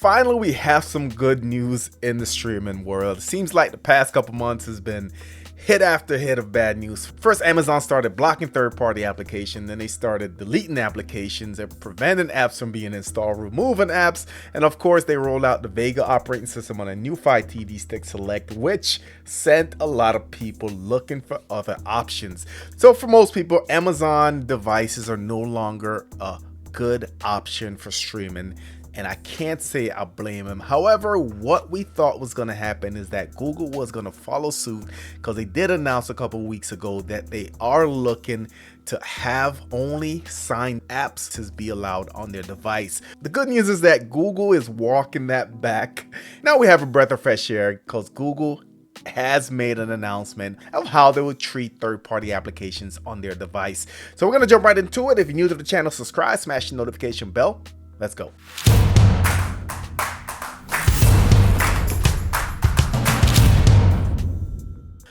Finally, we have some good news in the streaming world. It seems like the past couple months has been hit after hit of bad news. First, Amazon started blocking third-party applications, then they started deleting applications and preventing apps from being installed, removing apps, and of course, they rolled out the Vega operating system on a new Fire TV Stick Select, which sent a lot of people looking for other options. So for most people, Amazon devices are no longer a good option for streaming, and I can't say I blame him. However, what we thought was going to happen is that Google was going to follow suit, because they did announce a couple weeks ago that they are looking to have only signed apps to be allowed on their device. The good news is that Google is walking that back. Now we have a breath of fresh air, because Google has made an announcement of how they will treat third-party applications on their device. So we're going to jump right into it. If you're new to the channel, subscribe, smash the notification bell. Let's go.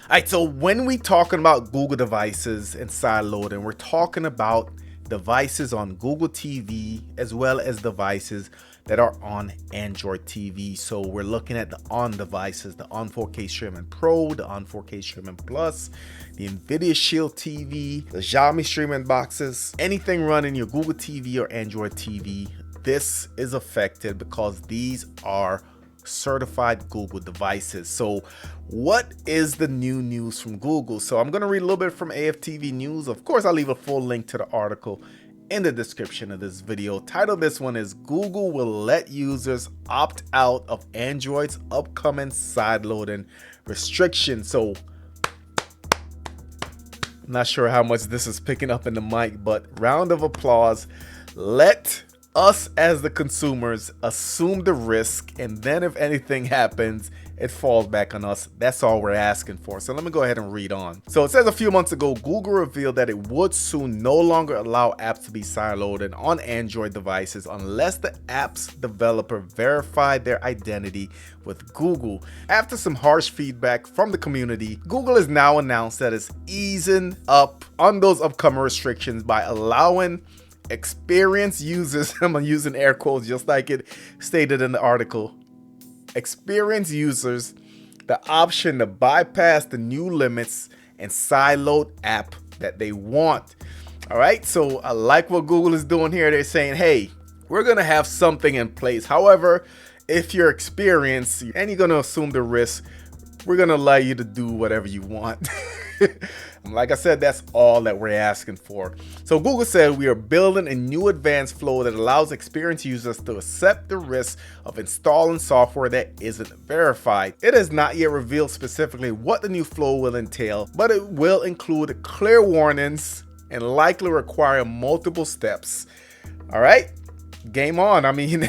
Alright, so when we talking about Google devices and Sideloading, we're talking about devices on Google TV as well as devices that are on Android TV. So we're looking at the on devices, the on 4K Streaming Pro, the on 4K Streaming Plus, the Nvidia Shield TV, the Xiaomi streaming boxes, anything running your Google TV or Android TV. This is affected because these are certified Google devices. So what is the new news from Google? So I'm going to read a little bit from AFTV News. Of course, I'll leave a full link to the article in the description of this video. Title of this one is Google will let users opt out of Android's upcoming sideloading restriction. So I'm not sure how much this is picking up in the mic, but round of applause. Let us as the consumers assume the risk, and then if anything happens, it falls back on us. That's all we're asking for. So let me go ahead and read on. So it says a few months ago, Google revealed that it would soon no longer allow apps to be sideloaded on Android devices unless the app's developer verified their identity with Google. After some harsh feedback from the community, Google has now announced that it's easing up on those upcoming restrictions by allowing experienced users, I'm using air quotes just like it stated in the article, experienced users the option to bypass the new limits and sideload app that they want. All right, so I like what Google is doing here. They're saying, hey, we're gonna have something in place. However, if you're experienced and you're gonna assume the risk, we're gonna allow you to do whatever you want. Like I said, that's all that we're asking for. So Google said we are building a new advanced flow that allows experienced users to accept the risk of installing software that isn't verified. It has not yet revealed specifically what the new flow will entail, but it will include clear warnings and likely require multiple steps. All right, game on. I mean,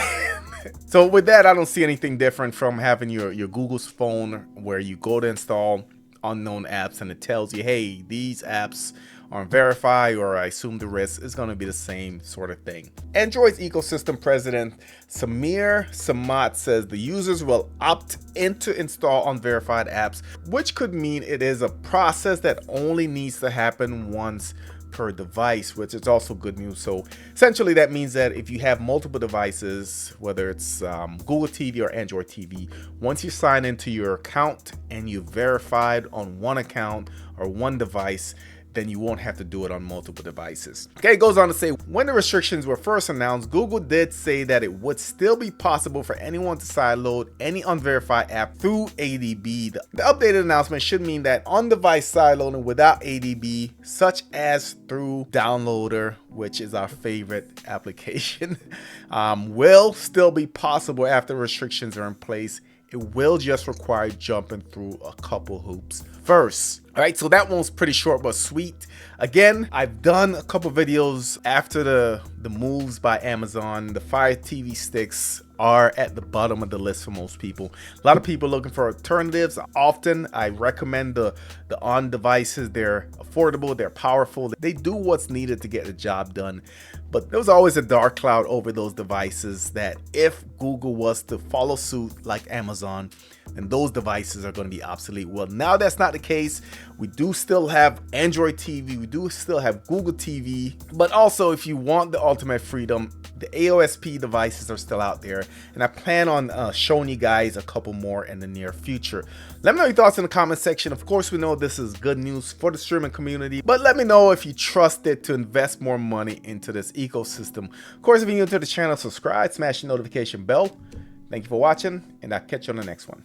so with that, I don't see anything different from having your Google's phone where you go to install unknown apps and it tells you, hey, these apps aren't verified, or I assume the risk is going to be the same sort of thing. Android's ecosystem president Samir Samat says the users will opt in to install unverified apps, which could mean it is a process that only needs to happen once per device, which is also good news. So essentially that means that if you have multiple devices, whether it's Google TV or Android TV, once you sign into your account and you verified on one account or one device, then you won't have to do it on multiple devices. Okay, it goes on to say, when the restrictions were first announced, Google did say that it would still be possible for anyone to sideload any unverified app through ADB. The updated announcement should mean that on-device sideloading without ADB, such as through Downloader, which is our favorite application, will still be possible after restrictions are in place. It will just require jumping through a couple hoops first. All right, so that one was pretty short but sweet. Again, I've done a couple videos after the moves by Amazon. The Fire TV sticks are at the bottom of the list for most people. A lot of people looking for alternatives. Often I recommend the on devices. They're affordable, they're powerful, they do what's needed to get the job done. But there was always a dark cloud over those devices that if Google was to follow suit like Amazon, then those devices are going to be obsolete. Well, now that's not the case. We do still have Android TV, we do still have Google TV, but also if you want the ultimate freedom, the AOSP devices are still out there, and I plan on showing you guys a couple more in the near future. Let me know your thoughts in the comment section. Of course, we know this is good news for the streaming community, but let me know if you trust it to invest more money into this ecosystem. Of course, if you're new to the channel, subscribe, smash the notification bell. Thank you for watching, and I'll catch you on the next one.